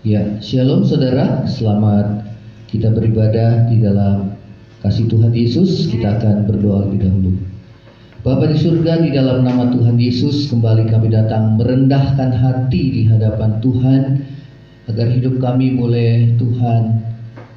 Ya, shalom saudara, selamat kita beribadah di dalam kasih Tuhan Yesus. Kita akan berdoa lebih dahulu. Bapa di surga, di dalam nama Tuhan Yesus, kembali kami datang merendahkan hati di hadapan Tuhan, agar hidup kami boleh Tuhan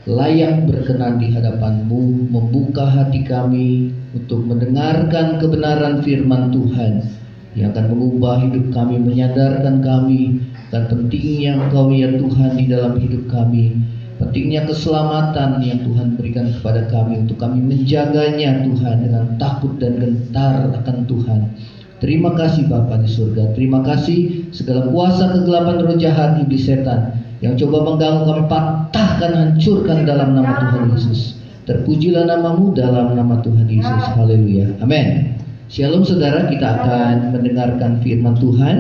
layak berkenan di hadapan-Mu, membuka hati kami untuk mendengarkan kebenaran firman Tuhan yang akan mengubah hidup kami, menyadarkan kami dan pentingnya Engkau ya Tuhan di dalam hidup kami, pentingnya keselamatan yang Tuhan berikan kepada kami untuk kami menjaganya Tuhan dengan takut dan gentar akan Tuhan. Terima kasih Bapa di surga, terima kasih segala kuasa kegelapan roh jahat iblis setan yang coba mengganggu kami, patahkan, hancurkan dalam nama Tuhan Yesus. Terpujilah nama-Mu dalam nama Tuhan Yesus. Haleluya. Amin. Shalom saudara, kita akan mendengarkan firman Tuhan.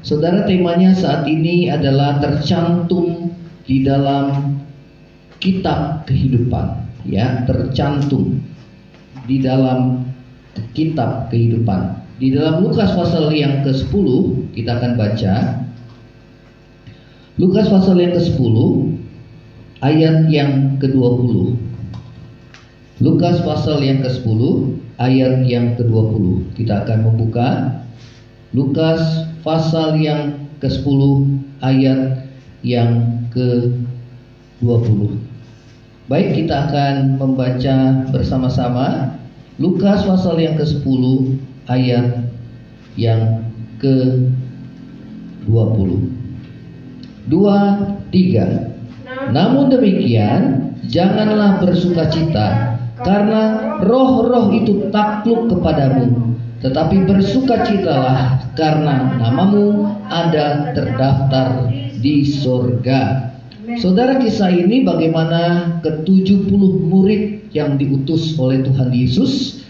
Saudara, temanya saat ini adalah tercantum di dalam kitab kehidupan. Ya, tercantum di dalam kitab kehidupan. Di dalam Lukas pasal yang ke-10 kita akan baca. Lukas pasal yang ke-10 ayat yang ke-20. Lukas pasal yang ke-10 ayat yang ke-20. Kita akan membuka Lukas pasal yang ke-10 ayat yang ke-20. Baik, kita akan membaca bersama-sama Lukas pasal yang ke-10 ayat yang ke-20. 2, 3. Namun demikian, janganlah bersukacita karena roh-roh itu takluk kepadamu, tetapi bersukacitalah karena namamu ada terdaftar di sorga. Saudara, kisah ini bagaimana ke-70 murid yang diutus oleh Tuhan Yesus.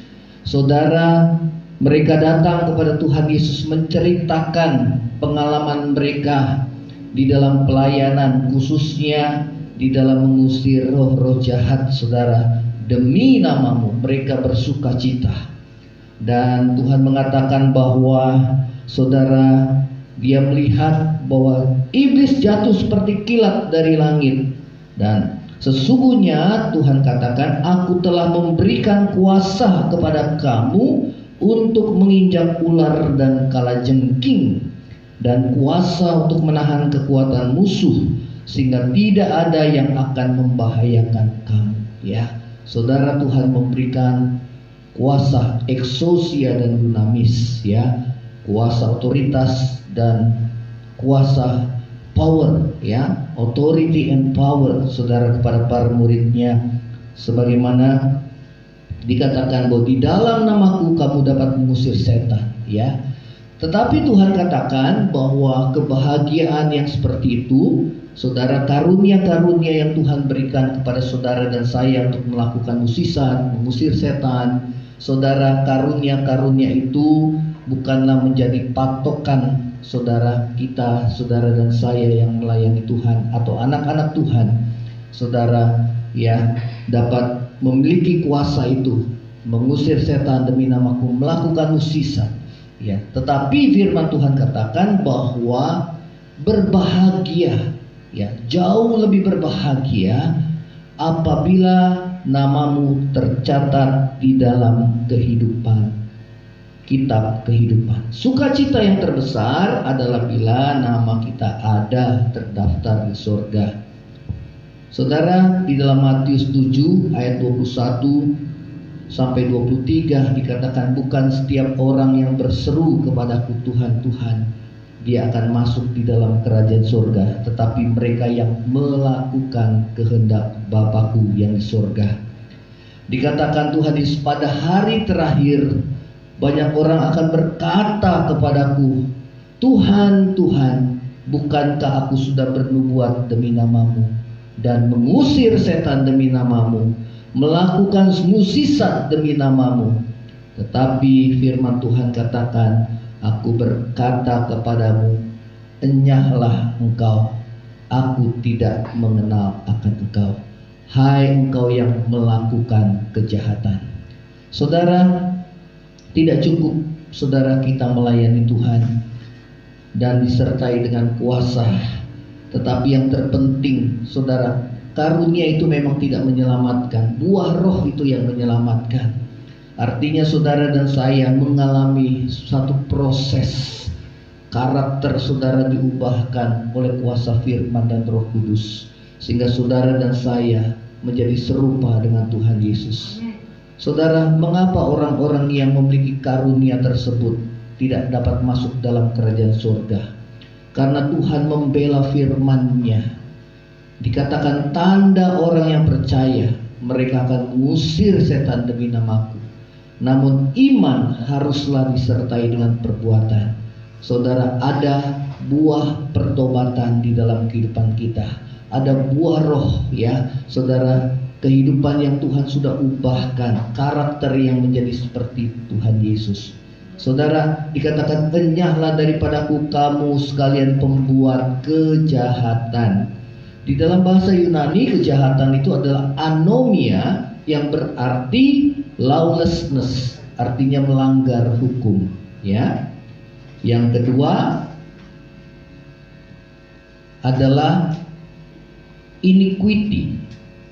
Saudara, mereka datang kepada Tuhan Yesus menceritakan pengalaman mereka di dalam pelayanan, khususnya di dalam mengusir roh-roh jahat. Saudara, demi namamu mereka bersukacita. Dan Tuhan mengatakan bahwa saudara, dia melihat bahwa iblis jatuh seperti kilat dari langit. Dan sesungguhnya Tuhan katakan, aku telah memberikan kuasa kepada kamu untuk menginjak ular dan kalajengking, dan kuasa untuk menahan kekuatan musuh, sehingga tidak ada yang akan membahayakan kamu. Ya, saudara, Tuhan memberikan kuasa exousia dan dunamis, ya, kuasa otoritas dan kuasa power, ya, authority and power, saudara, kepada para muridnya, sebagaimana dikatakan bahwa di dalam namaku kamu dapat mengusir setan, ya. Tetapi Tuhan katakan bahwa kebahagiaan yang seperti itu, saudara, karunia-karunia yang Tuhan berikan kepada saudara dan saya untuk melakukan mukjizat, mengusir setan, saudara, karunia-karunia itu bukanlah menjadi patokan saudara kita, saudara dan saya yang melayani Tuhan atau anak-anak Tuhan, saudara, ya, dapat memiliki kuasa itu, mengusir setan demi namaku, melakukan mukjizat, ya. Tetapi firman Tuhan katakan bahwa berbahagia, ya, jauh lebih berbahagia apabila namamu tercatat di dalam kehidupan, kitab kehidupan. Sukacita yang terbesar adalah bila nama kita ada terdaftar di surga. Saudara, di dalam Matius 7 ayat 21 sampai 23 dikatakan, bukan setiap orang yang berseru kepadaku Tuhan, Tuhan, dia akan masuk di dalam kerajaan surga, tetapi mereka yang melakukan kehendak Bapa-Ku yang di surga. Dikatakan Tuhan Yesus, pada hari terakhir banyak orang akan berkata kepadaku, Tuhan, Tuhan, bukankah aku sudah bernubuat demi namamu dan mengusir setan demi namamu, melakukan mukjizat demi namamu? Tetapi firman Tuhan katakan, aku berkata kepadamu, enyahlah engkau, aku tidak mengenal akan engkau, hai engkau yang melakukan kejahatan. Saudara, tidak cukup saudara kita melayani Tuhan dan disertai dengan kuasa, Tetapi yang terpenting, saudara, karunia itu memang tidak menyelamatkan. Buah roh itu yang menyelamatkan. Artinya saudara dan saya mengalami satu proses. Karakter saudara diubahkan oleh kuasa firman dan Roh Kudus, sehingga saudara dan saya menjadi serupa dengan Tuhan Yesus. Saudara, mengapa orang-orang yang memiliki karunia tersebut tidak dapat masuk dalam kerajaan surga? Karena Tuhan membela firman-Nya. Dikatakan tanda orang yang percaya, mereka akan mengusir setan demi namaku. Namun iman haruslah disertai dengan perbuatan. Saudara, ada buah pertobatan di dalam kehidupan kita. Ada buah roh, ya saudara, kehidupan yang Tuhan sudah ubahkan, karakter yang menjadi seperti Tuhan Yesus. Saudara, dikatakan enyahlah daripadaku kamu sekalian pembuat kejahatan. Di dalam bahasa Yunani, kejahatan itu adalah anomia, yang berarti lawlessness, artinya melanggar hukum, ya. Yang kedua adalah iniquity,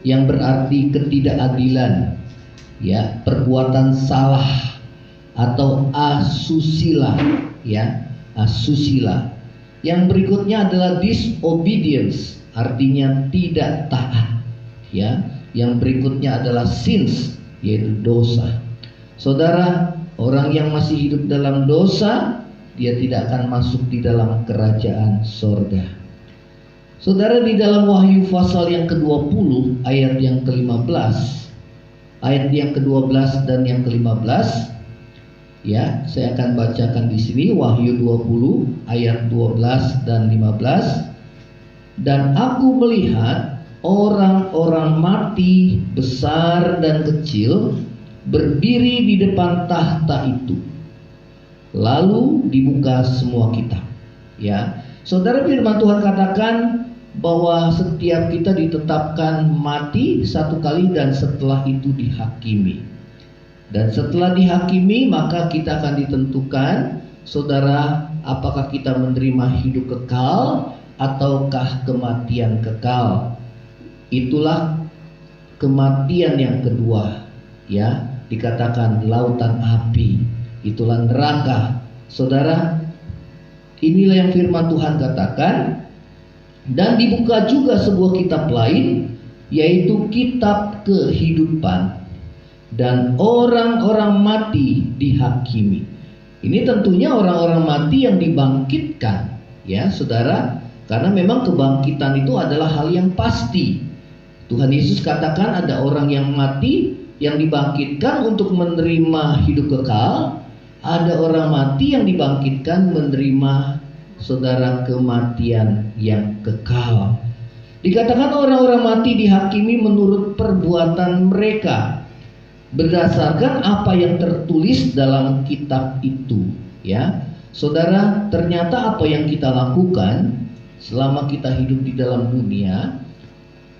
yang berarti ketidakadilan, ya, perbuatan salah atau asusila, ya, asusila. Yang berikutnya adalah disobedience, artinya tidak taat, ya. Yang berikutnya adalah sins, yaitu dosa. Saudara, orang yang masih hidup dalam dosa, dia tidak akan masuk di dalam kerajaan sorga. Saudara, di dalam Wahyu pasal yang ke-20 ayat yang ke-15, ayat yang ke-12 dan yang ke-15, ya, saya akan bacakan di sini. Wahyu 20 ayat 12 dan 15. Dan aku melihat orang-orang mati besar dan kecil berdiri di depan tahta itu. Lalu dibuka semua kitab, ya. Saudara, firman Tuhan katakan bahwa setiap kita ditetapkan mati satu kali dan setelah itu dihakimi. Dan setelah dihakimi maka kita akan ditentukan, saudara, apakah kita menerima hidup kekal ataukah kematian kekal. Itulah kematian yang kedua, ya, dikatakan lautan api. Itulah neraka. Saudara, inilah yang firman Tuhan katakan. Dan dibuka juga sebuah kitab lain, yaitu kitab kehidupan. Dan orang-orang mati dihakimi. Ini tentunya orang-orang mati yang dibangkitkan, ya saudara. Karena memang kebangkitan itu adalah hal yang pasti. Tuhan Yesus katakan ada orang yang mati yang dibangkitkan untuk menerima hidup kekal. Ada orang mati yang dibangkitkan menerima, saudara, kematian yang kekal. Dikatakan orang-orang mati dihakimi menurut perbuatan mereka, berdasarkan apa yang tertulis dalam kitab itu, ya. Saudara, ternyata apa yang kita lakukan selama kita hidup di dalam dunia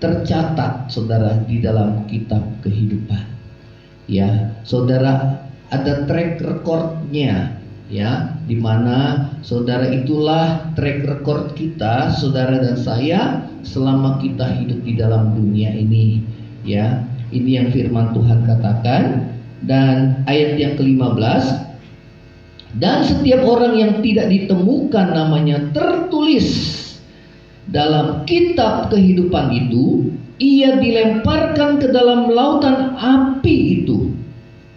tercatat, saudara, di dalam kitab kehidupan. Ya, saudara, ada track recordnya, ya, dimana saudara itulah track record kita, saudara dan saya, selama kita hidup di dalam dunia ini, ya. Ini yang firman Tuhan katakan. Dan ayat yang ke-15, dan setiap orang yang tidak ditemukan namanya tertulis dalam kitab kehidupan itu, ia dilemparkan ke dalam lautan api itu.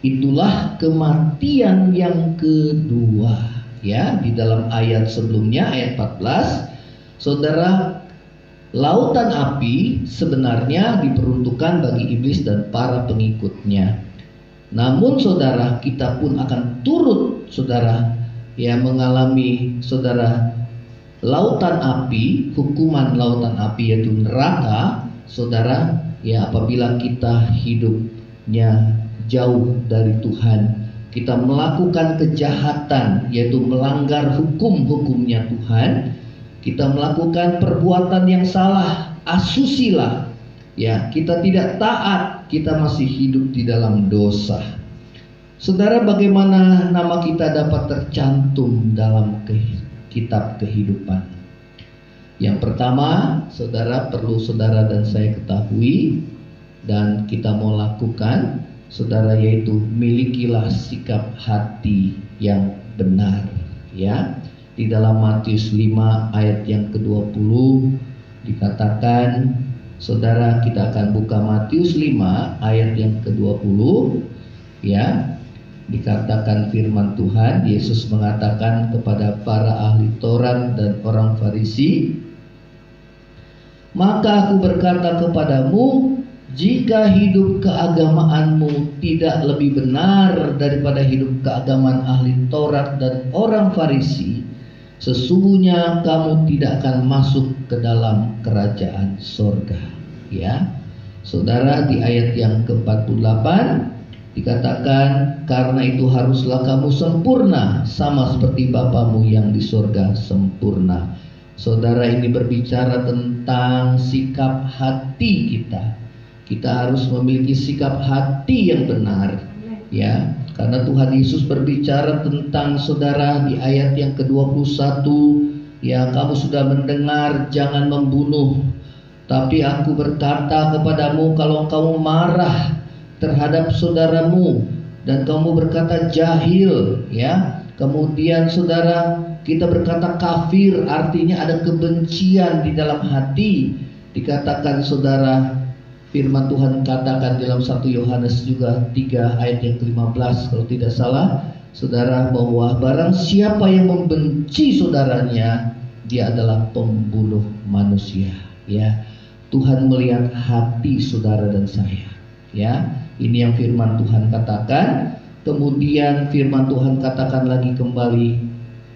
Itulah kematian yang kedua, ya. Di dalam ayat sebelumnya, ayat 14, saudara, lautan api sebenarnya diperuntukkan bagi iblis dan para pengikutnya. Namun saudara, kita pun akan turut, saudara, ya, mengalami, saudara, lautan api, hukuman lautan api, yaitu neraka, saudara, ya, apabila kita hidupnya jauh dari Tuhan, kita melakukan kejahatan, yaitu melanggar hukum-hukumnya Tuhan, kita melakukan perbuatan yang salah, asusila, ya, kita tidak taat, kita masih hidup di dalam dosa. Saudara, bagaimana nama kita dapat tercantum dalam kitab kehidupan? Yang pertama, saudara perlu saudara dan saya ketahui dan kita mau lakukan, saudara, yaitu milikilah sikap hati yang benar, ya. Di dalam Matius 5 ayat yang ke-20 dikatakan, saudara, kita akan buka Matius 5 ayat yang ke-20, ya. Dikatakan firman Tuhan, Yesus mengatakan kepada para ahli Taurat dan orang Farisi, "Maka aku berkata kepadamu, jika hidup keagamaanmu tidak lebih benar daripada hidup keagamaan ahli Taurat dan orang Farisi, sesungguhnya kamu tidak akan masuk ke dalam kerajaan sorga." Ya, saudara, di ayat yang ke-48 dikatakan, "Karena itu haruslah kamu sempurna, sama seperti Bapamu yang di sorga sempurna." Saudara, ini berbicara tentang sikap hati kita. Kita harus memiliki sikap hati yang benar, ya. Karena Tuhan Yesus berbicara tentang, saudara, di ayat yang ke-21, ya, "Kamu sudah mendengar jangan membunuh, tapi aku berkata kepadamu, kalau kamu marah terhadap saudaramu dan kamu berkata jahil," ya. Kemudian saudara, kita berkata kafir, artinya ada kebencian di dalam hati. Dikatakan, saudara, firman Tuhan katakan dalam 1 Yohanes juga 3 ayat yang ke-15 kalau tidak salah, saudara, bahwa barang siapa yang membenci saudaranya, dia adalah pembunuh manusia, ya. Tuhan melihat hati saudara dan saya, ya. Ini yang firman Tuhan katakan. Kemudian firman Tuhan katakan lagi kembali,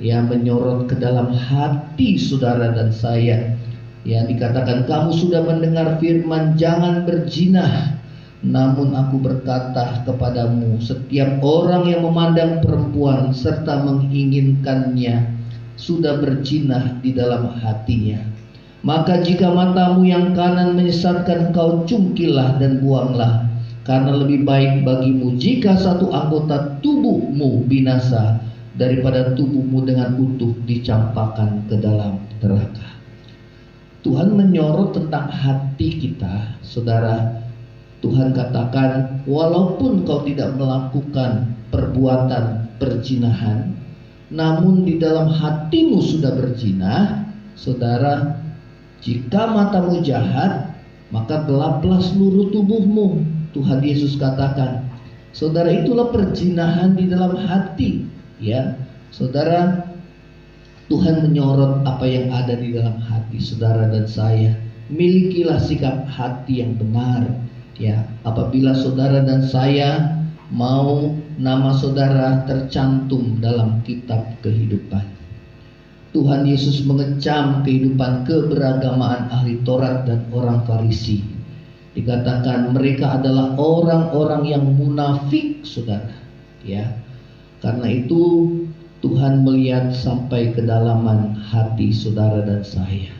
ya, menyorot ke dalam hati saudara dan saya. Ya, dikatakan, "Kamu sudah mendengar firman jangan berzina, namun aku berkata kepadamu, setiap orang yang memandang perempuan serta menginginkannya sudah berzina di dalam hatinya. Maka jika matamu yang kanan menyesatkan kau, cungkilah dan buanglah. Karena lebih baik bagimu jika satu anggota tubuhmu binasa daripada tubuhmu dengan utuh dicampakkan ke dalam neraka." Tuhan menyorot tentang hati kita, saudara. Tuhan katakan, walaupun kau tidak melakukan perbuatan perzinahan, namun di dalam hatimu sudah berzina, saudara, jika matamu jahat, maka gelaplah seluruh tubuhmu. Tuhan Yesus katakan, saudara, itulah perzinahan di dalam hati, ya. Saudara, Tuhan menyorot apa yang ada di dalam hati saudara dan saya. Milikilah sikap hati yang benar, ya. Apabila saudara dan saya mau nama saudara tercantum dalam kitab kehidupan. Tuhan Yesus mengecam kehidupan keberagamaan ahli Taurat dan orang Farisi. Dikatakan mereka adalah orang-orang yang munafik, saudara, ya. Karena itu Tuhan melihat sampai kedalaman hati saudara dan saya,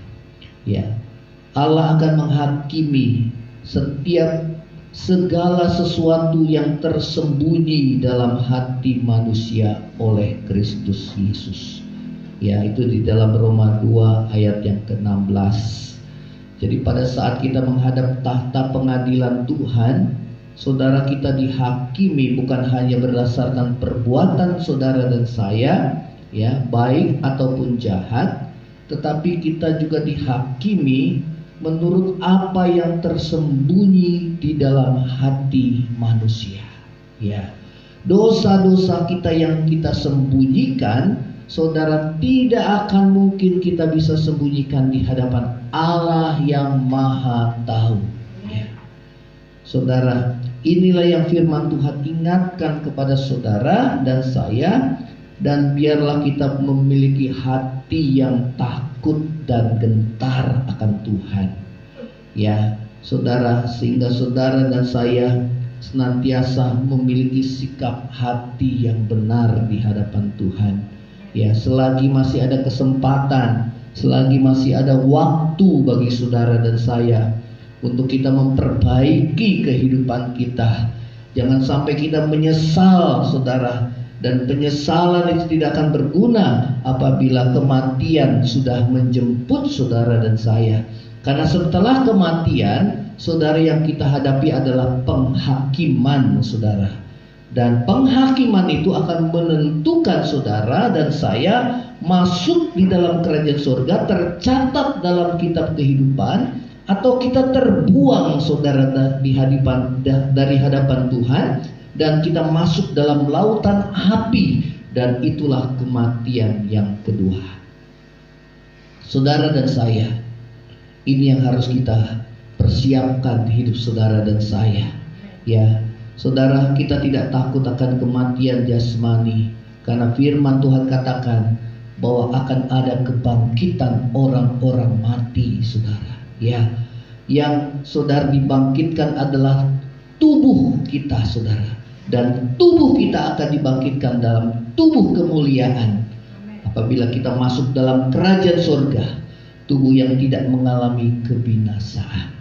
ya. Allah akan menghakimi segala sesuatu yang tersembunyi dalam hati manusia oleh Kristus Yesus, ya. Itu di dalam Roma 2 ayat yang ke-16. Jadi pada saat kita menghadap tahta pengadilan Tuhan, saudara, kita dihakimi bukan hanya berdasarkan perbuatan saudara dan saya, ya, baik ataupun jahat, tetapi kita juga dihakimi menurut apa yang tersembunyi di dalam hati manusia, ya. Dosa-dosa kita yang kita sembunyikan, saudara, tidak akan mungkin kita bisa sembunyikan di hadapan Allah yang Maha Tahu, ya. Saudara, inilah yang firman Tuhan ingatkan kepada saudara dan saya. Dan biarlah kita memiliki hati yang takut dan gentar akan Tuhan, ya, saudara. Sehingga saudara dan saya senantiasa memiliki sikap hati yang benar di hadapan Tuhan, ya. Selagi masih ada kesempatan, selagi masih ada waktu bagi saudara dan saya untuk kita memperbaiki kehidupan kita. Jangan sampai kita menyesal, saudara, Dan penyesalan itu tidak akan berguna apabila kematian sudah menjemput saudara dan saya. Karena setelah kematian, saudara, yang kita hadapi adalah penghakiman, saudara. Dan penghakiman itu akan menentukan saudara dan saya masuk di dalam kerajaan surga, tercatat dalam kitab kehidupan, atau kita terbuang, saudara, dari hadapan Tuhan, dan kita masuk dalam lautan api. Dan itulah kematian yang kedua. Saudara dan saya, ini yang harus kita persiapkan hidup saudara dan saya. Ya, saudara, kita tidak takut akan kematian jasmani, karena firman Tuhan katakan bahwa akan ada kebangkitan orang-orang mati, saudara. Ya, yang saudara dibangkitkan adalah tubuh kita, saudara. Dan tubuh kita akan dibangkitkan dalam tubuh kemuliaan apabila kita masuk dalam kerajaan surga, tubuh yang tidak mengalami kebinasaan.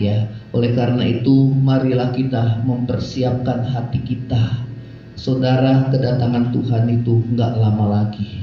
Ya, oleh karena itu marilah kita mempersiapkan hati kita. Saudara, kedatangan Tuhan itu enggak lama lagi.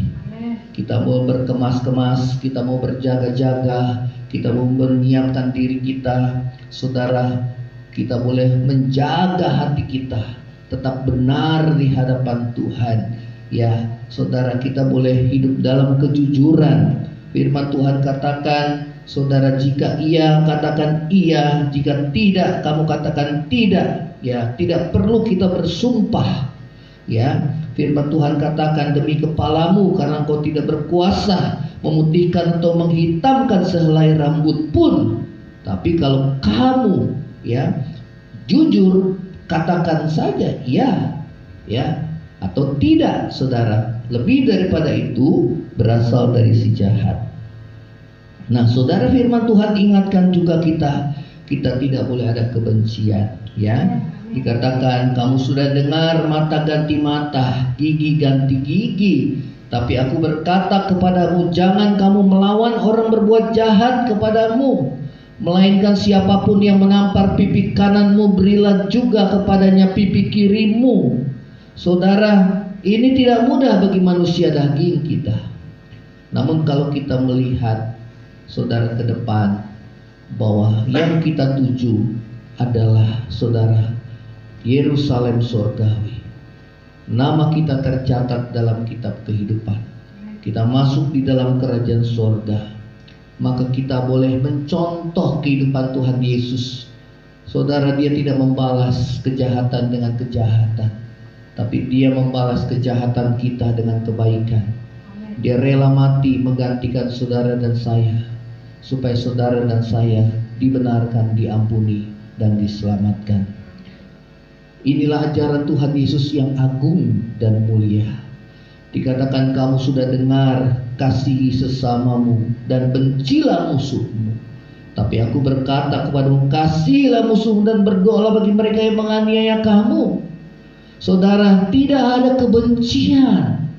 Kita mau berkemas-kemas, kita mau berjaga-jaga, kita mau menyiapkan diri kita. Saudara, kita boleh menjaga hati kita tetap benar di hadapan Tuhan. Ya, saudara, kita boleh hidup dalam kejujuran. Firman Tuhan katakan, saudara, jika iya katakan iya, jika tidak kamu katakan tidak. Ya, tidak perlu kita bersumpah. Ya, firman Tuhan katakan, demi kepalamu, karena engkau tidak berkuasa memutihkan atau menghitamkan sehelai rambut pun. Tapi kalau kamu, ya, jujur, katakan saja iya, ya, atau tidak, saudara. Lebih daripada itu berasal dari si jahat. Nah, saudara, firman Tuhan ingatkan juga kita tidak boleh ada kebencian. Ya, dikatakan kamu sudah dengar mata ganti mata, gigi ganti gigi. Tapi aku berkata kepadamu, jangan kamu melawan orang berbuat jahat kepadamu, melainkan siapapun yang menampar pipi kananmu, berilah juga kepadanya pipi kirimu. Saudara, ini tidak mudah bagi manusia daging kita. Namun kalau kita melihat, saudara, ke depan, bahwa yang kita tuju adalah, saudara, Yerusalem surgawi. Nama kita tercatat dalam kitab kehidupan. Kita masuk di dalam kerajaan surga. Maka kita boleh mencontoh kehidupan Tuhan Yesus. Saudara, dia tidak membalas kejahatan dengan kejahatan, tapi dia membalas kejahatan kita dengan kebaikan. Dia rela mati menggantikan saudara dan saya, supaya saudara dan saya dibenarkan, diampuni, dan diselamatkan. Inilah ajaran Tuhan Yesus yang agung dan mulia. Dikatakan kamu sudah dengar, kasihi sesamamu dan bencilah musuhmu. Tapi aku berkata kepadamu, kasihilah musuhmu dan berdoalah bagi mereka yang menganiaya kamu. Saudara, tidak ada kebencian.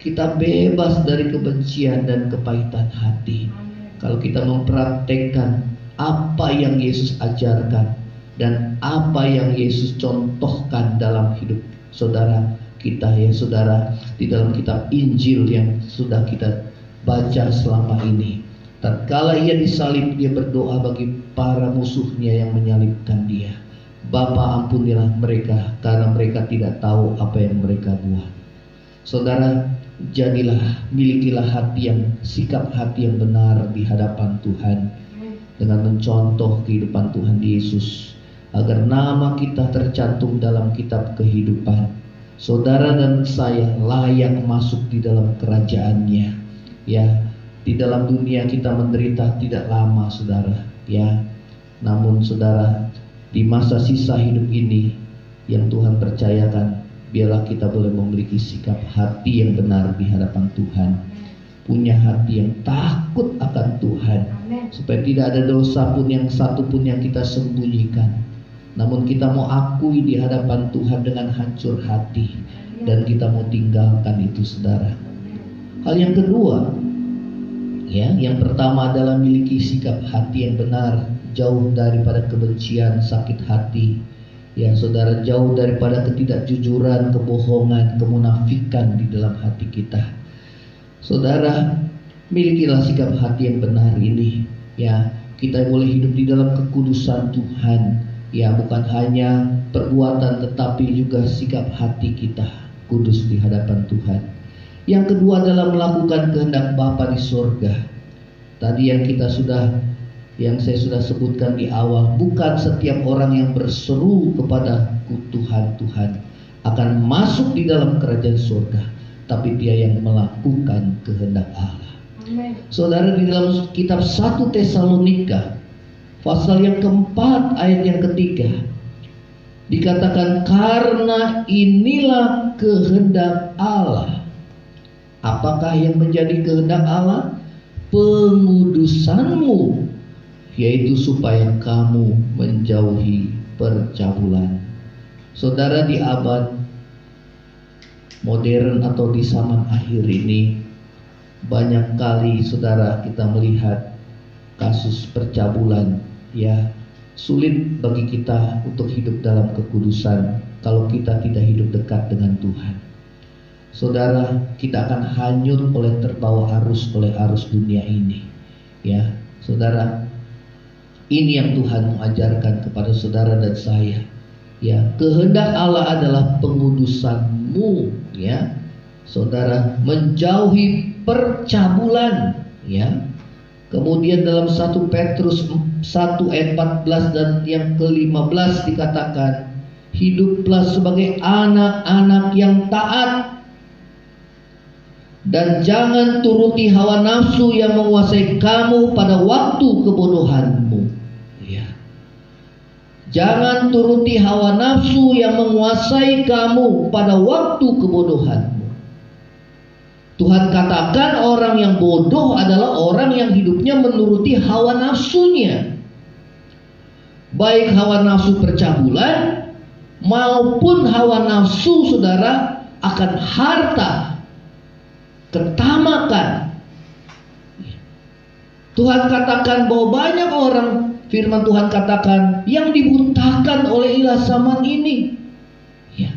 Kita bebas dari kebencian dan kepahitan hati kalau kita mempraktekkan apa yang Yesus ajarkan dan apa yang Yesus contohkan dalam hidup saudara kita, ya saudara, di dalam kitab Injil yang sudah kita baca selama ini. Tatkala ia disalib, dia berdoa bagi para musuhnya yang menyalibkan dia. Bapa, ampunilah mereka, karena mereka tidak tahu apa yang mereka buat. Saudara, milikilah sikap hati yang benar di hadapan Tuhan, dengan mencontoh kehidupan Tuhan Yesus, agar nama kita tercantum dalam kitab kehidupan. Saudara dan saya layak masuk di dalam kerajaannya. Ya, di dalam dunia kita menderita tidak lama, saudara. Ya, namun saudara, di masa sisa hidup ini yang Tuhan percayakan, biarlah kita boleh memiliki sikap hati yang benar di hadapan Tuhan. Punya hati yang takut akan Tuhan, supaya tidak ada dosa pun yang satu pun yang kita sembunyikan. Namun kita mau akui di hadapan Tuhan dengan hancur hati, dan kita mau tinggalkan itu, saudara. Hal yang kedua, ya, yang pertama adalah miliki sikap hati yang benar, jauh daripada kebencian, sakit hati. Ya, saudara, jauh daripada ketidakjujuran, kebohongan, kemunafikan di dalam hati kita. Saudara, milikilah sikap hati yang benar ini. Ya, kita boleh hidup di dalam kekudusan Tuhan. Ya, bukan hanya perbuatan tetapi juga sikap hati kita kudus di hadapan Tuhan. Yang kedua adalah melakukan kehendak Bapa di surga. Tadi yang saya sudah sebutkan di awal, bukan setiap orang yang berseru kepada Tuhan, Tuhan akan masuk di dalam kerajaan surga, tapi dia yang melakukan kehendak Allah. Amen. Saudara, di dalam kitab 1 Tesalonika pasal yang keempat ayat yang ketiga dikatakan, karena inilah kehendak Allah. Apakah yang menjadi kehendak Allah? Pengudusanmu, yaitu supaya kamu menjauhi percabulan. Saudara, di abad modern atau di zaman akhir ini, banyak kali saudara kita melihat kasus percabulan. Ya, sulit bagi kita untuk hidup dalam kekudusan kalau kita tidak hidup dekat dengan Tuhan. Saudara, kita akan hanyut terbawa arus oleh arus dunia ini. Ya, saudara, ini yang Tuhan mengajarkan kepada saudara dan saya. Ya, kehendak Allah adalah pengudusanmu, ya. Saudara, menjauhi percabulan, ya. Kemudian dalam 1 Petrus 1 ayat 14 dan yang ke-15 dikatakan, hiduplah sebagai anak-anak yang taat dan jangan turuti hawa nafsu yang menguasai kamu pada waktu kebodohanmu. Jangan turuti hawa nafsu yang menguasai kamu pada waktu kebodohanmu. Tuhan katakan orang yang bodoh adalah orang yang hidupnya menuruti hawa nafsunya. Baik hawa nafsu percabulan maupun hawa nafsu saudara akan harta, ketamakan. Tuhan katakan bahwa banyak orang, firman Tuhan katakan, yang dibutakan oleh ilah zaman ini. Ya.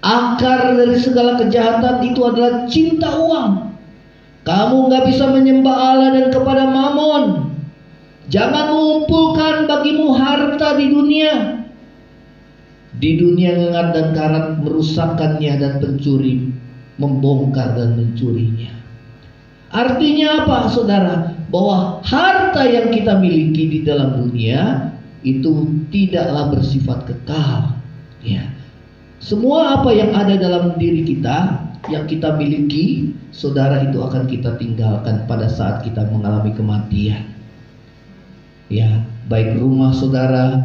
Akar dari segala kejahatan itu adalah cinta uang. Kamu gak bisa menyembah Allah dan kepada Mamon. Jangan mengumpulkan bagimu harta di dunia. Di dunia ngengat dan karat merusakkannya dan pencuri membongkar dan mencurinya. Artinya apa, saudara? Bahwa harta yang kita miliki di dalam dunia itu tidaklah bersifat kekal. Ya. Semua apa yang ada dalam diri kita yang kita miliki, saudara, itu akan kita tinggalkan pada saat kita mengalami kematian. Ya, baik rumah saudara,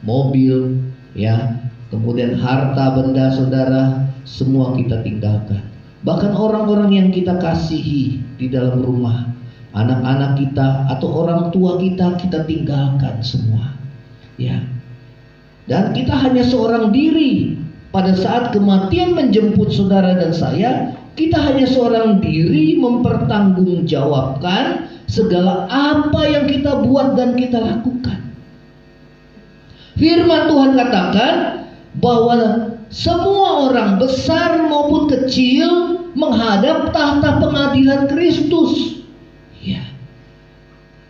mobil, ya, kemudian harta benda saudara, semua kita tinggalkan. Bahkan orang-orang yang kita kasihi di dalam rumah, anak-anak kita atau orang tua kita tinggalkan semua. Ya. Dan kita hanya seorang diri. Pada saat kematian menjemput saudara dan saya, kita hanya seorang diri mempertanggungjawabkan segala apa yang kita buat dan kita lakukan. Firman Tuhan katakan bahwa semua orang besar maupun kecil menghadap tahta pengadilan Kristus. Ya.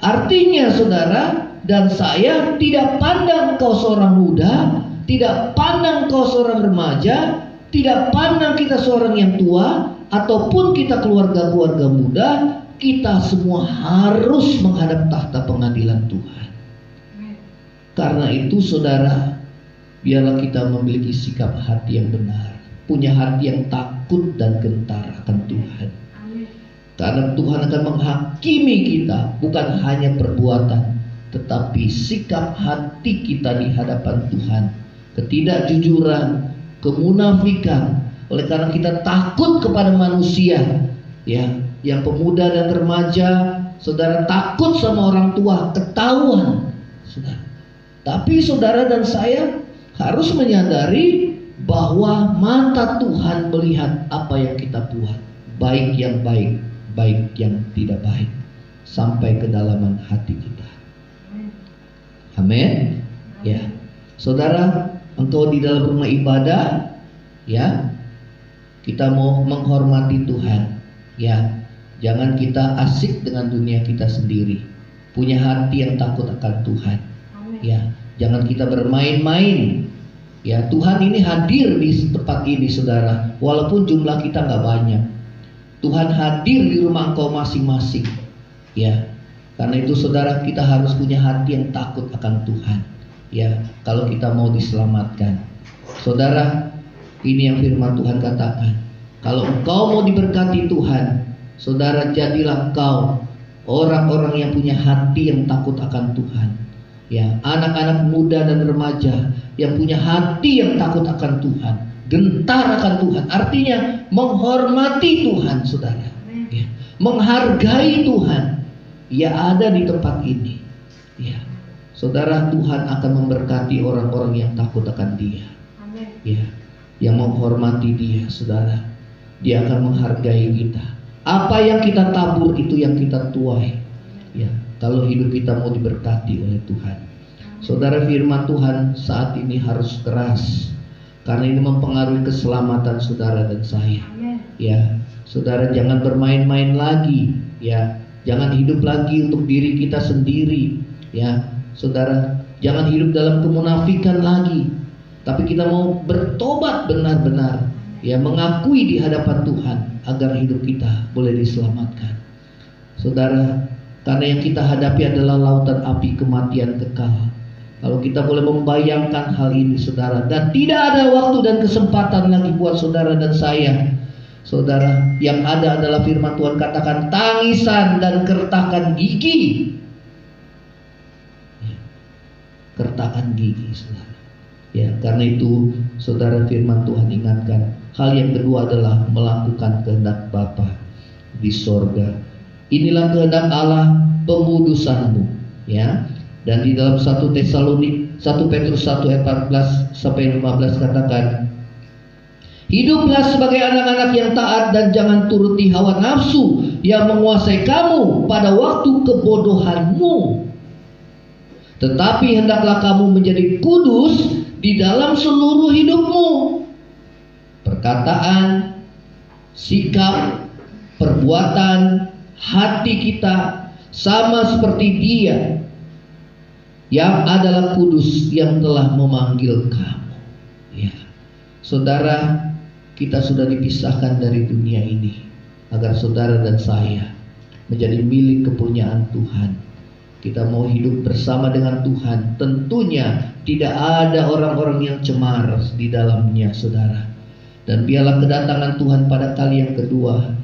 Artinya saudara dan saya, tidak pandang kau seorang muda, tidak pandang kau seorang remaja, tidak pandang kita seorang yang tua, ataupun kita keluarga-keluarga muda, kita semua harus menghadap tahta pengadilan Tuhan. Karena itu saudara, biarlah kita memiliki sikap hati yang benar, punya hati yang takut dan gentar akan Tuhan. Karena Tuhan akan menghakimi kita, bukan hanya perbuatan, tetapi sikap hati kita di hadapan Tuhan. Ketidakjujuran, kemunafikan, oleh karena kita takut kepada manusia, ya, yang pemuda dan remaja, saudara takut sama orang tua, ketahuan, saudara. Tapi saudara dan saya harus menyadari bahwa mata Tuhan melihat apa yang kita buat, baik yang baik, baik yang tidak baik, sampai kedalaman hati kita. Amin. Ya, saudara, engkau di dalam rumah ibadah, ya, kita mau menghormati Tuhan, ya. Jangan kita asik dengan dunia kita sendiri. Punya hati yang takut akan Tuhan. Ya, jangan kita bermain-main. Ya, Tuhan ini hadir di tempat ini, saudara. Walaupun jumlah kita nggak banyak, Tuhan hadir di rumah engkau masing-masing. Ya, karena itu saudara, kita harus punya hati yang takut akan Tuhan. Ya, kalau kita mau diselamatkan, saudara, ini yang firman Tuhan katakan. Kalau engkau mau diberkati Tuhan, saudara, jadilah engkau orang-orang yang punya hati yang takut akan Tuhan. Ya, anak-anak muda dan remaja yang punya hati yang takut akan Tuhan, gentar akan Tuhan, artinya menghormati Tuhan, saudara. Ya, menghargai Tuhan. Ya, ada di tempat ini. Ya, saudara, Tuhan akan memberkati orang-orang yang takut akan Dia. Ya, yang menghormati Dia, saudara. Dia akan menghargai kita. Apa yang kita tabur itu yang kita tuai. Ya, kalau hidup kita mau diberkati oleh Tuhan. Saudara, firman Tuhan saat ini harus keras, karena ini mempengaruhi keselamatan saudara dan saya. Ya, saudara, jangan bermain-main lagi. Ya, jangan hidup lagi untuk diri kita sendiri. Ya, saudara, jangan hidup dalam kemunafikan lagi. Tapi kita mau bertobat benar-benar. Ya, mengakui di hadapan Tuhan agar hidup kita boleh diselamatkan. Saudara, karena yang kita hadapi adalah lautan api kematian kekal. Kalau kita boleh membayangkan hal ini, saudara, dan tidak ada waktu dan kesempatan lagi buat saudara dan saya. Saudara, yang ada adalah firman Tuhan katakan tangisan dan kertakan gigi. Kertakan gigi, saudara. Ya, karena itu saudara, firman Tuhan ingatkan, hal yang kedua adalah melakukan kehendak Bapa di sorga. Inilah kehendak Allah, pengudusanmu. Ya, dan di dalam 1 Petrus 1 ayat 14 sampai 15 katakan, hiduplah sebagai anak-anak yang taat dan jangan turuti hawa nafsu yang menguasai kamu pada waktu kebodohanmu. Tetapi hendaklah kamu menjadi kudus di dalam seluruh hidupmu. Perkataan, sikap, perbuatan, hati kita sama seperti Dia yang adalah kudus yang telah memanggil kamu. Ya, saudara, kita sudah dipisahkan dari dunia ini agar saudara dan saya menjadi milik kepunyaan Tuhan. Kita mau hidup bersama dengan Tuhan. Tentunya tidak ada orang-orang yang cemar di dalamnya, saudara. Dan biarlah kedatangan Tuhan pada kali yang kedua,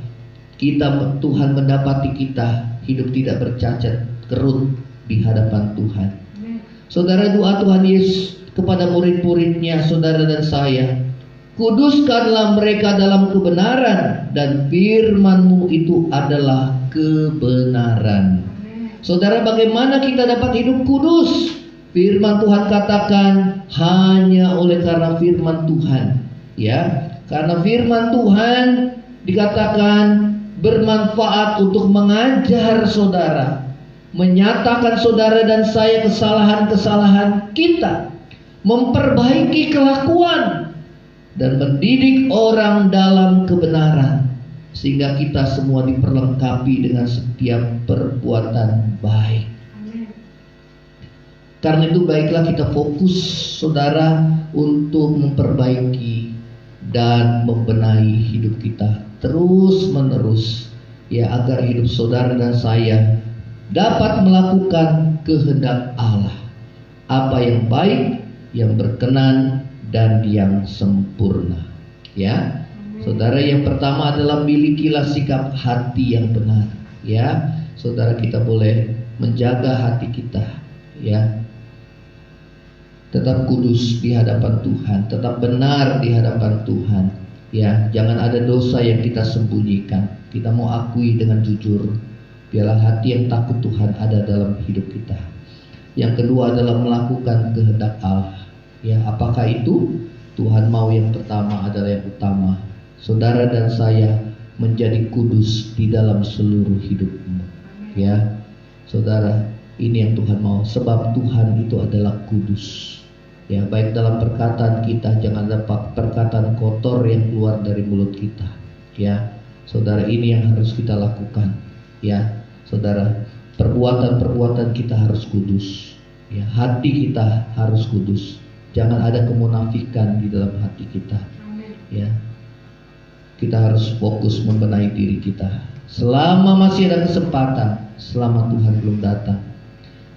Tuhan mendapati kita hidup tidak bercacat, kerut di hadapan Tuhan. Saudara, doa Tuhan Yesus kepada murid-muridnya, saudara dan saya, kuduskanlah mereka dalam kebenaran, dan firman-Mu itu adalah kebenaran. Saudara, bagaimana kita dapat hidup kudus? Firman Tuhan katakan hanya oleh karena firman Tuhan. Ya, karena firman Tuhan dikatakan bermanfaat untuk mengajar saudara, menyatakan saudara dan saya kesalahan-kesalahan kita, memperbaiki kelakuan, dan mendidik orang dalam kebenaran, sehingga kita semua diperlengkapi dengan setiap perbuatan baik. Karena itu baiklah kita fokus, saudara, untuk memperbaiki dan membenahi hidup kita terus menerus, ya, agar hidup saudara dan saya dapat melakukan kehendak Allah, apa yang baik, yang berkenan, dan yang sempurna. Ya, saudara, yang pertama adalah milikilah sikap hati yang benar. Ya, saudara, kita boleh menjaga hati kita, ya, tetap kudus di hadapan Tuhan, tetap benar di hadapan Tuhan. Ya, jangan ada dosa yang kita sembunyikan. Kita mau akui dengan jujur. Biarlah hati yang takut Tuhan ada dalam hidup kita. Yang kedua adalah melakukan kehendak Allah. Ya, apakah itu? Tuhan mau yang pertama adalah yang utama. Saudara dan saya menjadi kudus di dalam seluruh hidupmu. Ya, saudara, ini yang Tuhan mau. Sebab Tuhan itu adalah kudus. Ya, baik dalam perkataan kita, jangan ada perkataan kotor yang keluar dari mulut kita. Ya, saudara, ini yang harus kita lakukan. Ya, saudara, perbuatan-perbuatan kita harus kudus. Ya, hati kita harus kudus. Jangan ada kemunafikan di dalam hati kita. Ya, kita harus fokus membenahi diri kita. Selama masih ada kesempatan, selama Tuhan belum datang.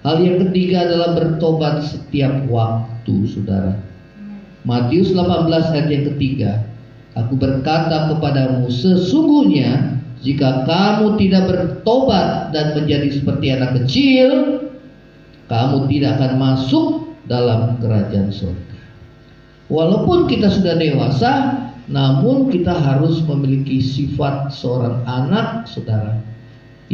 Hal yang ketiga adalah bertobat setiap waktu, saudara. Matius 18 ayat yang ketiga. Aku berkata kepadamu, sesungguhnya jika kamu tidak bertobat dan menjadi seperti anak kecil, kamu tidak akan masuk dalam kerajaan surga. Walaupun kita sudah dewasa, namun kita harus memiliki sifat seorang anak, saudara,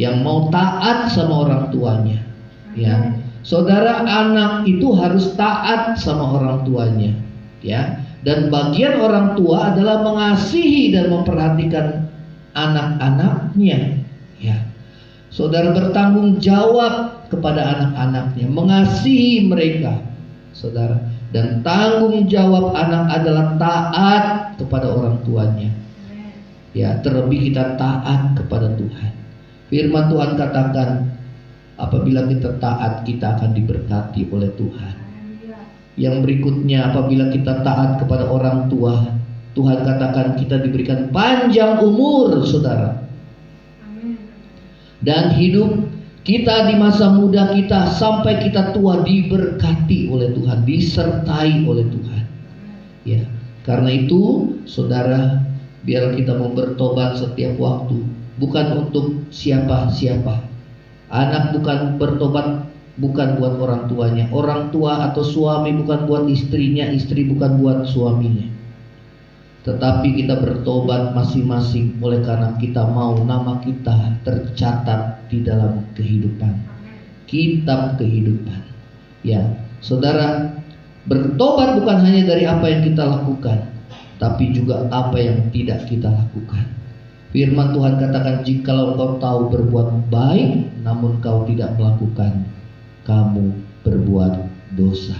yang mau taat sama orang tuanya. Ya, saudara, anak itu harus taat sama orang tuanya. Ya, dan bagian orang tua adalah mengasihi dan memperhatikan anak-anaknya. Ya, saudara bertanggung jawab kepada anak-anaknya, mengasihi mereka, saudara. Dan tanggung jawab anak adalah taat kepada orang tuanya. Ya, terlebih kita taat kepada Tuhan. Firman Tuhan katakan, apabila kita taat, kita akan diberkati oleh Tuhan. Yang berikutnya, apabila kita taat kepada orang tua, Tuhan katakan kita diberikan panjang umur, saudara. Dan hidup kita di masa muda kita sampai kita tua diberkati oleh Tuhan, disertai oleh Tuhan. Ya, karena itu, saudara, biar kita mau bertobat setiap waktu, bukan untuk siapa-siapa. Anak bukan bertobat bukan buat orang tuanya, orang tua atau suami bukan buat istrinya, istri bukan buat suaminya. Tetapi kita bertobat masing-masing oleh karena kita mau nama kita tercatat di dalam kehidupan, kitab kehidupan. Ya, saudara, bertobat bukan hanya dari apa yang kita lakukan, tapi juga apa yang tidak kita lakukan. Firman Tuhan katakan, jikalau engkau tahu berbuat baik, namun kau tidak melakukan, kamu berbuat dosa.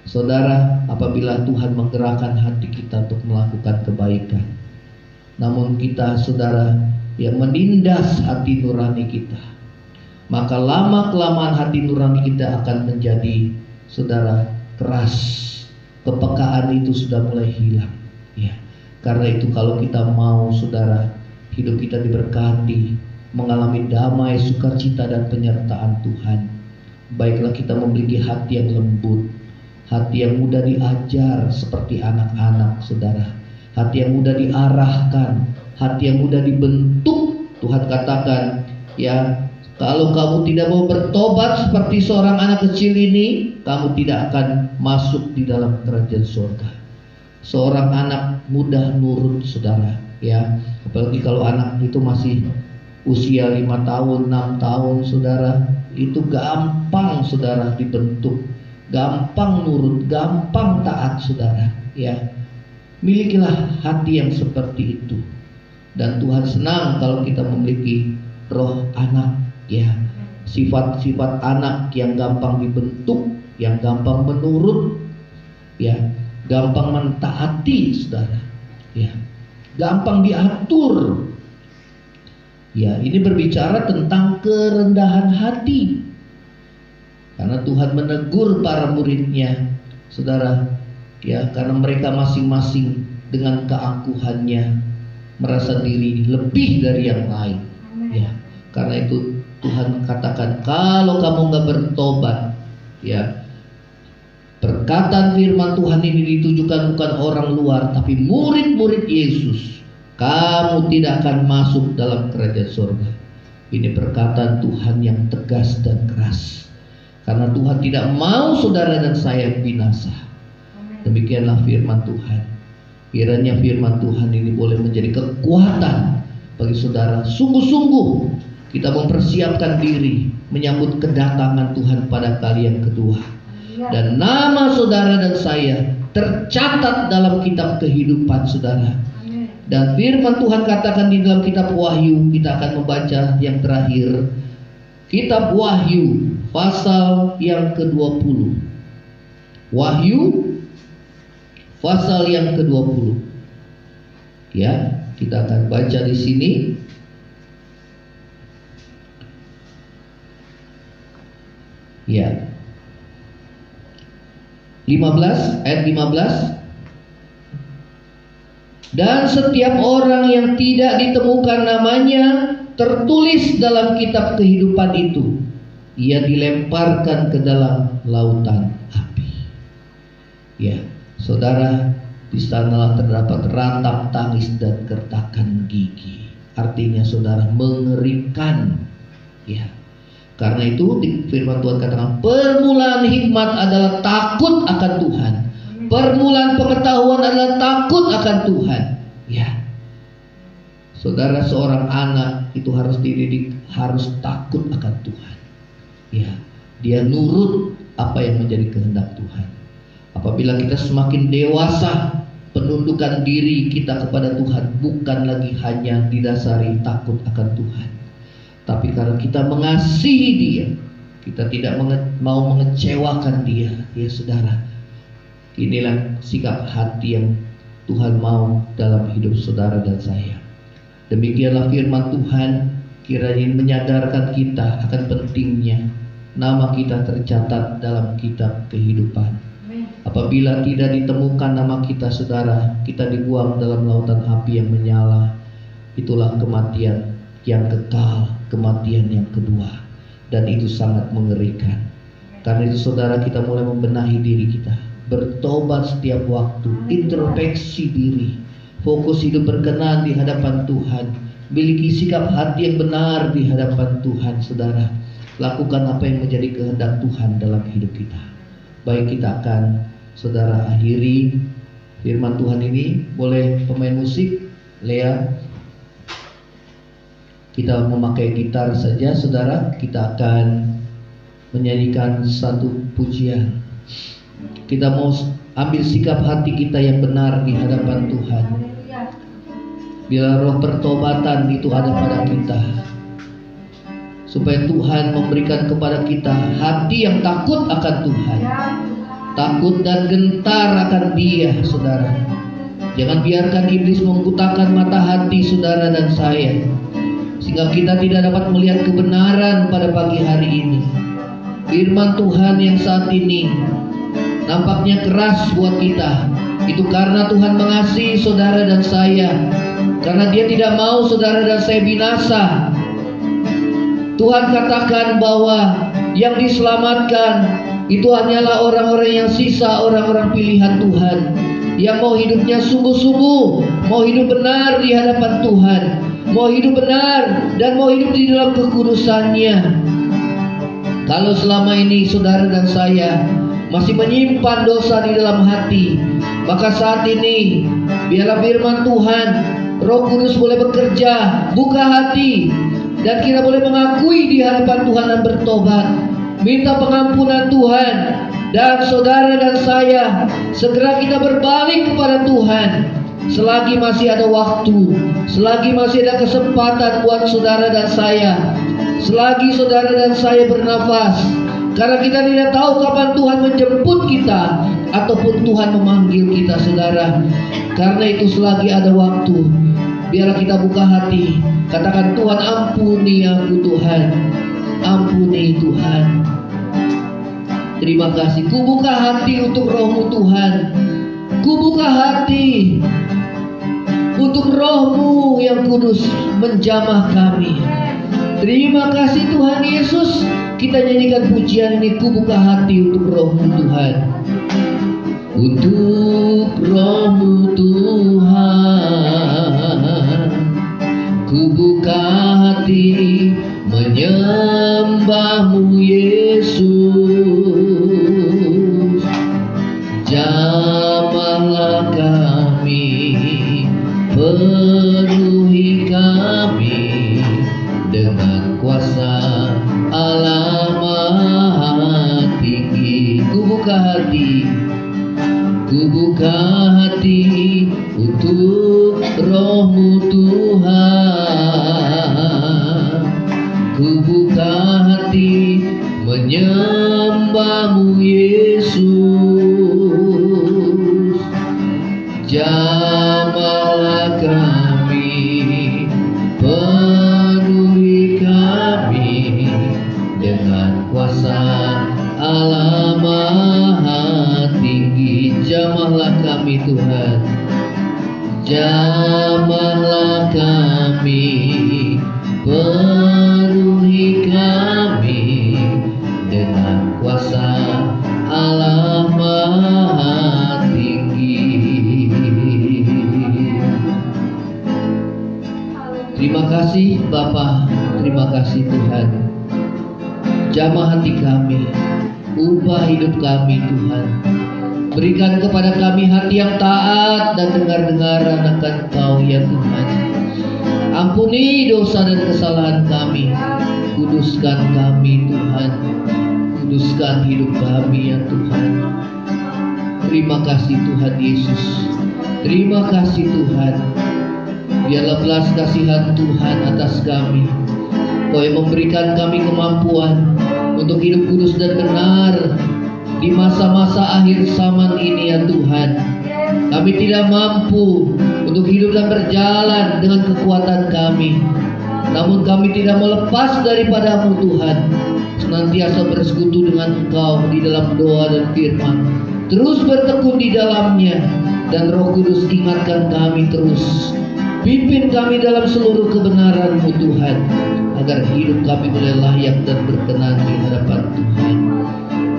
Saudara, apabila Tuhan menggerakkan hati kita untuk melakukan kebaikan, namun kita, saudara, yang menindas hati nurani kita, maka lama-kelamaan hati nurani kita akan menjadi, saudara, keras. Kepekaan itu sudah mulai hilang. Ya, karena itu kalau kita mau, saudara, hidup kita diberkati, mengalami damai, sukacita dan penyertaan Tuhan, baiklah kita memiliki hati yang lembut, hati yang mudah diajar seperti anak-anak, saudara, hati yang mudah diarahkan, hati yang mudah dibentuk. Tuhan katakan, ya, kalau kamu tidak mau bertobat seperti seorang anak kecil ini, kamu tidak akan masuk di dalam kerajaan surga. Seorang anak mudah nurut, saudara, ya, apalagi kalau anak itu masih usia 5 tahun, 6 tahun, saudara, itu gampang, saudara, dibentuk, gampang nurut, gampang taat, saudara. Ya, milikilah hati yang seperti itu. Dan Tuhan senang kalau kita memiliki roh anak, ya, sifat-sifat anak yang gampang dibentuk, yang gampang menurut, ya, gampang mentaati, saudara, ya, gampang diatur. Ya, ini berbicara tentang kerendahan hati. Karena Tuhan menegur para muridnya, saudara, ya, karena mereka masing-masing dengan keangkuhannya merasa diri lebih dari yang lain. Ya, karena itu Tuhan katakan, kalau kamu nggak bertobat, ya, perkataan firman Tuhan ini ditujukan bukan orang luar, tapi murid-murid Yesus. Kamu tidak akan masuk dalam kerajaan surga. Ini perkataan Tuhan yang tegas dan keras. Karena Tuhan tidak mau saudara dan saya binasa. Demikianlah firman Tuhan. Kiranya firman Tuhan ini boleh menjadi kekuatan bagi saudara. Sungguh-sungguh kita mempersiapkan diri menyambut kedatangan Tuhan pada kali yang kedua. Dan nama saudara dan saya tercatat dalam kitab kehidupan saudara. Dan firman Tuhan katakan di dalam kitab Wahyu, kita akan membaca yang terakhir, kitab Wahyu pasal yang ke-20. Wahyu pasal yang ke-20. Ya, kita akan baca di sini. Ya. 15 ayat 15. Dan setiap orang yang tidak ditemukan namanya tertulis dalam kitab kehidupan itu, ia dilemparkan ke dalam lautan api. Ya, saudara, di sanalah terdapat ratap tangis dan gertakan gigi. Artinya saudara, mengerikan. Ya. Karena itu firman Tuhan katakan, permulaan hikmat adalah takut akan Tuhan. Permulaan pengetahuan adalah takut akan Tuhan. Ya. Saudara, seorang anak itu harus dididik, harus takut akan Tuhan. Ya. Dia nurut apa yang menjadi kehendak Tuhan. Apabila kita semakin dewasa, penundukan diri kita kepada Tuhan bukan lagi hanya didasari takut akan Tuhan, tapi karena kita mengasihi Dia, kita tidak mau mengecewakan Dia. Ya saudara, inilah sikap hati yang Tuhan mau dalam hidup saudara dan saya. Demikianlah firman Tuhan, kiranya menyadarkan kita akan pentingnya nama kita tercatat dalam kitab kehidupan. Apabila tidak ditemukan nama kita, saudara, kita dibuang dalam lautan api yang menyala. Itulah kematian yang kekal, kematian yang kedua. Dan itu sangat mengerikan. Karena itu saudara, kita mulai membenahi diri kita, bertobat setiap waktu, introspeksi diri, fokus hidup berkenan di hadapan Tuhan, miliki sikap hati yang benar di hadapan Tuhan. Saudara, lakukan apa yang menjadi kehendak Tuhan dalam hidup kita. Baik, kita akan saudara akhiri firman Tuhan ini. Boleh pemain musik Lea, kita memakai gitar saja saudara. Kita akan menyanyikan satu pujian. Kita mau ambil sikap hati kita yang benar di hadapan Tuhan. Bila roh pertobatan itu ada pada kita, supaya Tuhan memberikan kepada kita hati yang takut akan Tuhan, takut dan gentar akan Dia, saudara. Jangan biarkan iblis membutakan mata hati saudara dan saya, sehingga kita tidak dapat melihat kebenaran pada pagi hari ini. Firman Tuhan yang saat ini nampaknya keras buat kita, itu karena Tuhan mengasihi saudara dan saya, karena Dia tidak mau saudara dan saya binasa. Tuhan katakan bahwa yang diselamatkan itu hanyalah orang-orang yang sisa, orang-orang pilihan Tuhan, yang mau hidupnya sungguh-sungguh, mau hidup benar di hadapan Tuhan, mau hidup benar dan mau hidup di dalam kekudusannya. Kalau selama ini saudara dan saya masih menyimpan dosa di dalam hati, maka saat ini biarlah firman Tuhan, Roh Kudus boleh bekerja, buka hati, dan kita boleh mengakui di hadapan Tuhan dan bertobat, minta pengampunan Tuhan. Dan saudara dan saya segera kita berbalik kepada Tuhan. Selagi masih ada waktu, selagi masih ada kesempatan buat saudara dan saya, selagi saudara dan saya bernafas, karena kita tidak tahu kapan Tuhan menjemput kita ataupun Tuhan memanggil kita, saudara. Karena itu selagi ada waktu, biarlah kita buka hati, katakan, Tuhan ampuni aku Tuhan, ampuni Tuhan. Terima kasih, ku buka hati untuk Roh-Mu Tuhan, ku buka hati untuk Roh-Mu yang kudus menjamah kami. Terima kasih Tuhan Yesus. Kita nyanyikan pujian ini, ku buka hati untuk Roh-Mu Tuhan. Untuk Roh-Mu Tuhan, ku buka hati menyembah-Mu Yesus. Jamahlah kami, penuhi kami dengan kuasa Allah Maha Tinggi. Ku buka hati, ku buka hati untuk Roh-Mu Tuhan. Ku buka hati menyembah-Mu Yesus. Jamahlah kami, penuhi kami dengan kuasa Allah Maha Tinggi. Jamahlah kami Tuhan, jamahlah kami, penuhi kami dengan kuasa Allah Maha Tinggi. Terima kasih Bapa, terima kasih Tuhan. Jamah hati kami, ubah hidup kami Tuhan. Berikan kepada kami hati yang taat dan dengar-dengaran akan Kau ya Tuhan. Ampuni dosa dan kesalahan kami. Kuduskan kami Tuhan. Kuduskan hidup kami ya Tuhan. Terima kasih Tuhan Yesus. Terima kasih Tuhan. Biarlah belas kasihan Tuhan atas kami. Kau yang memberikan kami kemampuan untuk hidup kudus dan benar di masa-masa akhir zaman ini ya Tuhan. Kami tidak mampu untuk hidup dan berjalan dengan kekuatan kami, namun kami tidak melepas daripada-Mu Tuhan. Senantiasa bersekutu dengan Engkau di dalam doa dan firman, terus bertekun di dalamnya, dan Roh Kudus ingatkan kami terus. Pimpin kami dalam seluruh kebenaran-Mu Tuhan, agar hidup kami boleh layak dan berkenan di hadapan Tuhan.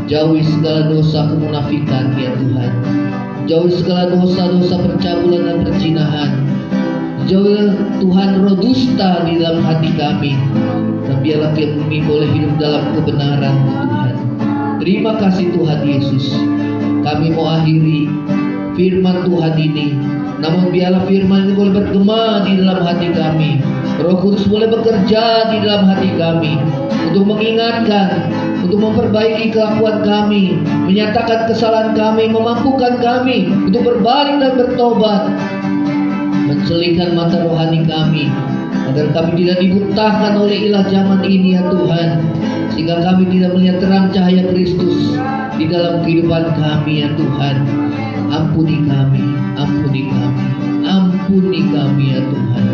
Jauhi segala dosa kemunafikan ya Tuhan. Jauhi segala dosa-dosa percabulan dan perzinahan. Jauhi Tuhan roh dusta di dalam hati kami. Dan biarlah kami boleh hidup dalam kebenaran Tuhan. Terima kasih Tuhan Yesus. Kami mau akhiri firman Tuhan ini, namun biarlah firman ini boleh bergema di dalam hati kami. Roh Kudus boleh bekerja di dalam hati kami untuk mengingatkan, untuk memperbaiki kelakuan kami, menyatakan kesalahan kami, memampukan kami untuk berbalik dan bertobat, mencelingkan mata rohani kami, agar kami tidak dibutakan oleh ilah zaman ini ya Tuhan, sehingga kami tidak melihat terang cahaya Kristus di dalam kehidupan kami ya Tuhan. Ampuni kami, ampuni kami, ampuni kami ya Tuhan.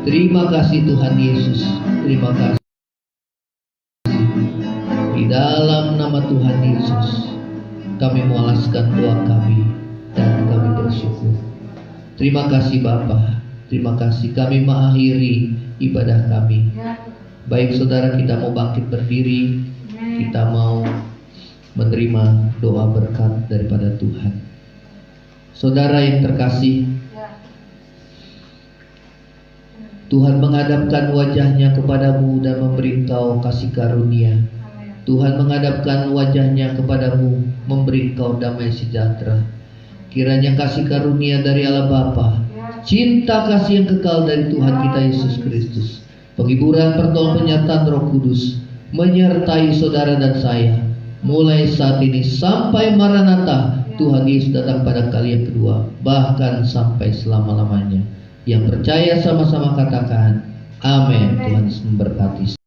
Terima kasih Tuhan Yesus, terima kasih. Di dalam nama Tuhan Yesus, kami mengalaskan doa kami dan kami bersyukur. Terima kasih Bapa, terima kasih. Kami mengakhiri ibadah kami. Baik saudara, kita mau bangkit berdiri, kita mau menerima doa berkat daripada Tuhan. Saudara yang terkasih, Tuhan menghadapkan wajahnya kepadamu dan memberi engkau kasih karunia. Tuhan menghadapkan wajahnya kepadamu, memberi engkau damai sejahtera. Kiranya kasih karunia dari Allah Bapa, cinta kasih yang kekal dari Tuhan kita Yesus Kristus, penghiburan pertolongan penyertaan Roh Kudus menyertai saudara dan saya mulai saat ini sampai Maranatha Tuhan Yesus datang pada kali yang kedua, bahkan sampai selama-lamanya. Yang percaya sama-sama katakan amin. Tuhan Yesus memberkati.